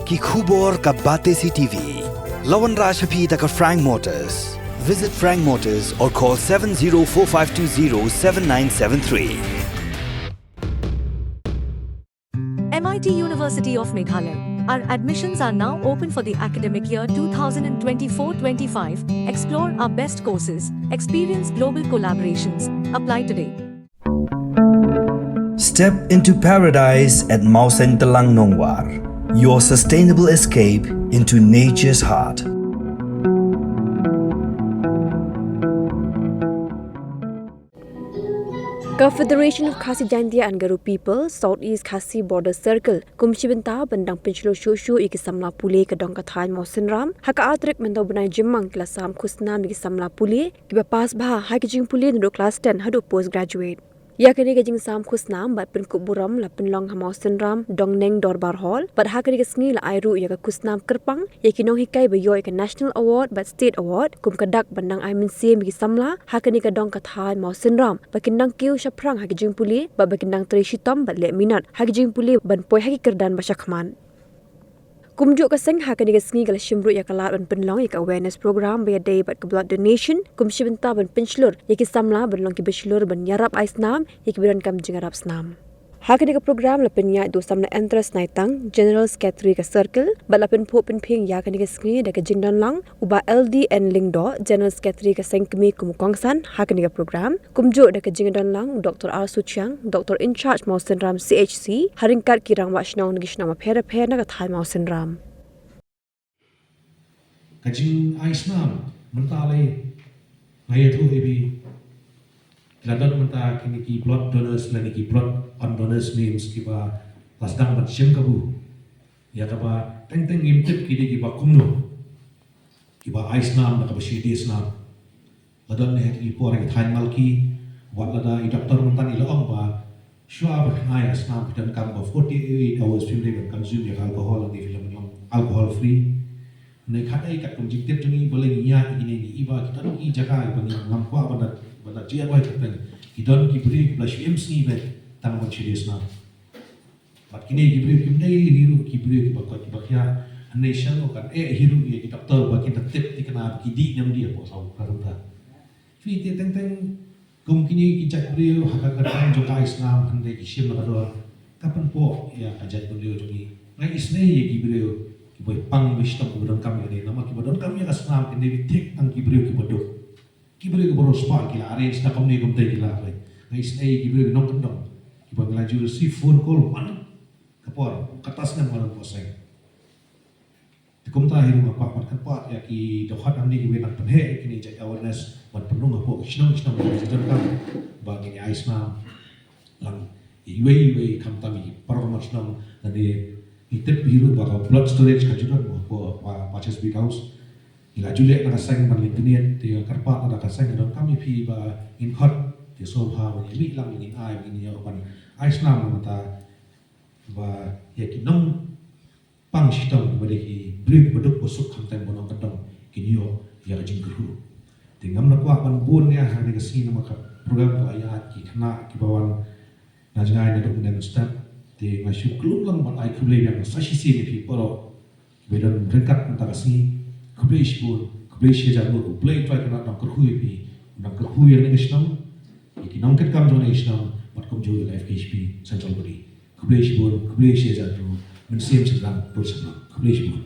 ki khubor ka bate si TV. Lawan Rashapi taka Frank Motors. Visit Frank Motors or call 7045207973. MIT University of Meghalaya. Our admissions are now open for the academic year 2024-25. Explore our best courses, experience global collaborations. Apply today. Step into paradise at Mausen Telang Nongwar, your sustainable escape into nature's heart. Confederation of Khasi Jaintia and Garu People, Southeast Khasi Border Circle, Kumshibenta Bandang Pynshlur Shushu iki Samla Pule ke dong kathan Mosenram, haka atrik mendo benai jemang kelas sam kusnam iki Samla Pule, kiba pas bah haki jing Pule ndu class 10 hadu postgraduate. Ya kini ke jing sam kusnam bat pen kuburam la pen long ha Mosenram dong neng dorbar hall, bat haka ke sngi la airu ya ke kusnam kerpang, ya ki Nonghikai be yo ke national award bat state award, kum kadak bandang aimin sim iki Samla, haka ni ke dong kathan Mosenram, bakindang kiu shaprang haki jing Pule, bat bakindang tri shitom bat le minat, haki jing Pule ban poi haki kerdan basyakman. Kumjuk ka seng haka ni ka sngi kala shimru ya kala ban penlong ya ka awareness program by a day bat ka blood donation kumshibenta ban Pynshlur ya ki Samla ban long ki Pynshlur ban yarap ais nam ya ki biran kam jingarap snam. Haka ni ka program la penya do Samla entras naitang general secretary ka circle bat la pen po pen phing ya ka ni ka sngi da ka jingdan lang uba LD and lingdo general secretary ka seng kemi kumukongsan haka ni ka program kumjuk da ka jingdan lang Dr. R Suchiang Dr. in charge Mausenram CHC haringkat kirang washnong ngishnong ma phera na ka thai Mausenram kajing aisnam mentale ngaya tu ebi ladon menta kini ki blood donors lani ki blood on donors names ki ba lasdang bat kabu ya ka ba teng imtip ki di ba kumno ki ba aisnam na ka ba shidi snam ladon ne ki por ki thain malki wat lada i doctor mentan ilo ong ba shwa ba ngaya snam pitan kam ba 48 hours film de consume ya alcohol ni film yang alcohol free ne khatai kat kum jiktep tuni boleh niya ini ni iba kita ni jaga ba ni ngam kwa ba bana dia wai katang idon ki bri ki blash MC bet tang mon serius na bat kini ki bri ki dai hiru ki bri ki bakot ki bakya nation kan hiru ye ki doktor ba ki tip ti kana ki di nyam dia po sau karanta fi ti teng kum kini ki cak bri haka katang jo ka islam hande ki shim na do kapan po ya ajat bri jo ni ngai isne ye ki bri ki boy pang bistam bodon kam ye nama ki bodon kam ye aslam ki ne tik ang ki bri ki bodok kibri ke boros pa kila arrange na kami kumtai kila lai guys ai kibri nong kendong kiba ngelaju receive phone call man kapor katas na malam poseng dikumta hiru apa mat kapat ya ki dokhat amni kibe nak penhe kini jai awareness mat penung apo kisnong jajan kam bagi ni aisna lang iwe kam tami performance nang tadi itep hiru ba blood storage kajudan ko paches big house ila juliet na kasang man lituniet ti karpa na kasang don kami pi ba in hot ti sobha ni mi lang ni ai ni yo ban islam mata ba ya ki nong pang shitam ba de ki break bodok bosuk khamten bonong kadong kinyo ya jing guru ti ngam na kwa ban bun ya ha ni kasi na maka program ko ayat ki khana ki bawan na jangai na dok den step ti ngasyu klung lang ban ai khule yang sa shi si ni pi poro bedon berkat mata kasi kubleish bol kubleish ya jago kublei try kana nak kerhui pi nak kerhui yang ngisnam iki nongket kam jone isnam mat kom jo Fkjgp central body kubleish bol kubleish ya jago men sim sedang tur sedang kubleish bol